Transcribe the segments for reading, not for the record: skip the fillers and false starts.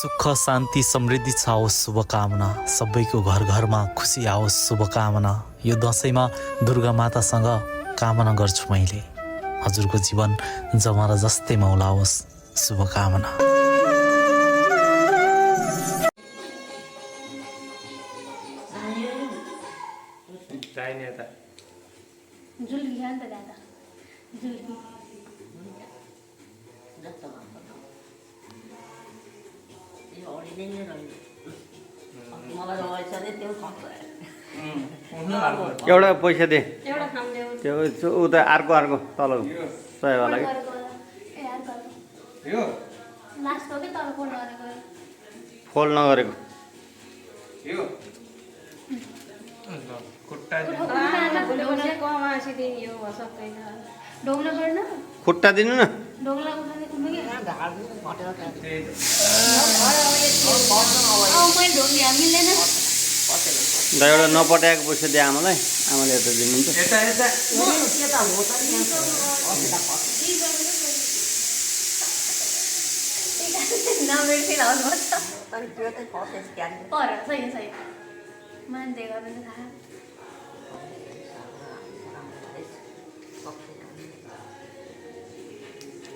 सुख शान्ति समृद्धि छ आओस् शुभकामना, सबैको घर घरमा खुसी आओस् शुभकामना। यो दशैंमा दुर्गा मातासँग कामना गर्छु मैले, हजुरको जीवन जमरा जस्तै मौलाओस् शुभकामना। एउटा पैसा दे त्यो उता अर्को तल सयवाला फोल्ड नगरेको खुट्टा दिनु न एउटा नपट्याएको पैसा दिए आमालाई, आमाले यता दिनुहुन्छ।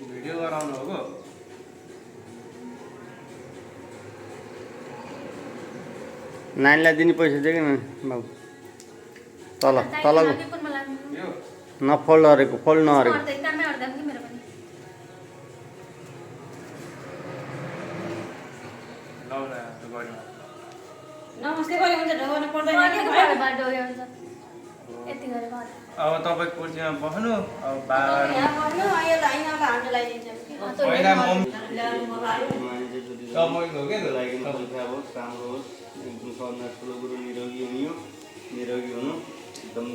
भिडियो गराउनु हो नानीलाई दिने पैसा दिएको न बाबु, तलको नफोल्ड गरेको, फोल्ड नगरेको। अब तपाईँ कुर्सीमा बस्नु, अब निरोगी हुनु एकदम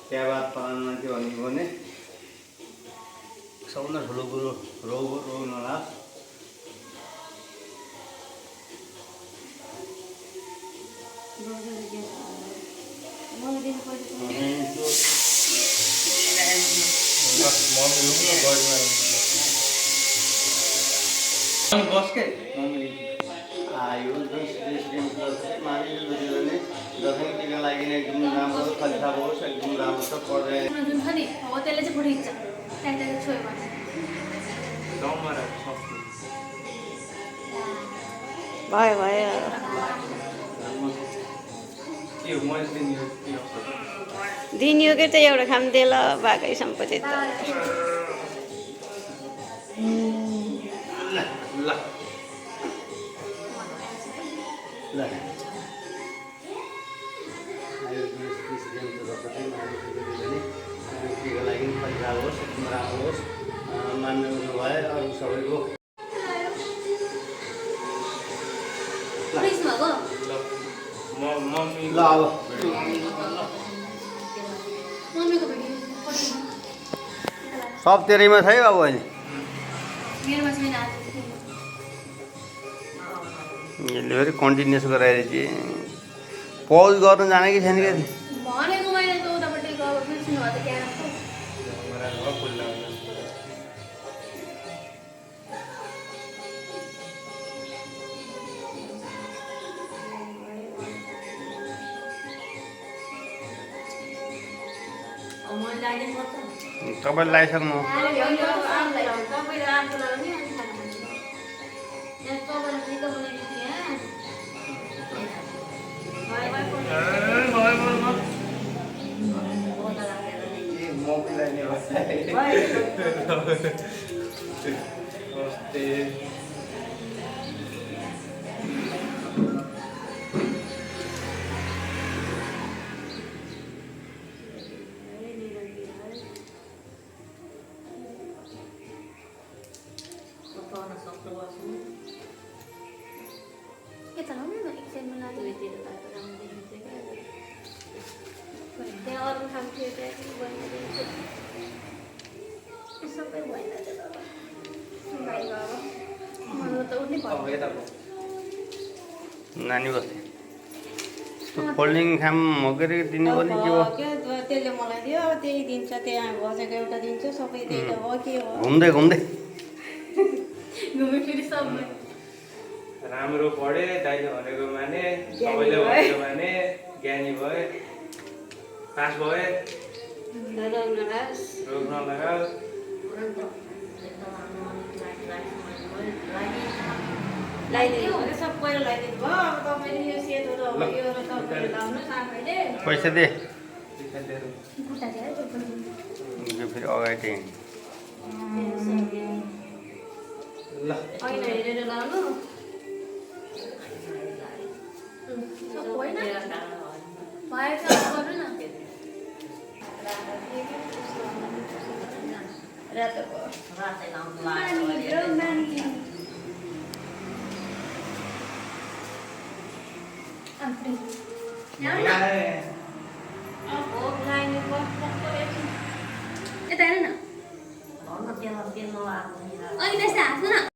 त्यहाँ बात पालन मान्छे भनेको भने सबभन्दा ठुलो कुरो रोग नलास्। बसके आयो दसैँ टिका लागि एकदम राम्रो खलिसा होस्, एकदम राम्रो छ पढ्दै दिनियो कि त एउटा खाम दिएल बाकै सम्पत्ति त मान्नु भयो अरू सबैको ल अब सब तेरैमा छ है बाबु अहिले। यसले फेरि कन्टिन्युस गराएर पौज गर्नु जाने कि छैन क्या तपाईँले लगाइसक्नु नानी बस्थे फोल्डिङ खाम हो के दिनु भने के हो त्यसले मलाई दियो त्यही दिन्छ, त्यहाँ बसेको एउटा दिन्छ, सबै त्यही त हो के हो घुम्दै घुमे फेरि सबै राम्रो पढे, दाइले भनेको माने, ज्ञानी सबैले भए। भनेको माने, ज्ञानी भए, पास भए, रोग नलागोस्। रोग नलागोस्। लगाइदिनु भने सबैले लगाइदिनु भयो। अब तपाईँले यो सेतो र अब यो र तपाईँले लाउनुहोस् आफैले। पैसा दे पैसा दिएर। यो फेरि अगाडि ल ऐना हेरेर लाउनु। रातो भोग लाग्ने यता हेर न ऐना यस्तो हाँस्नु न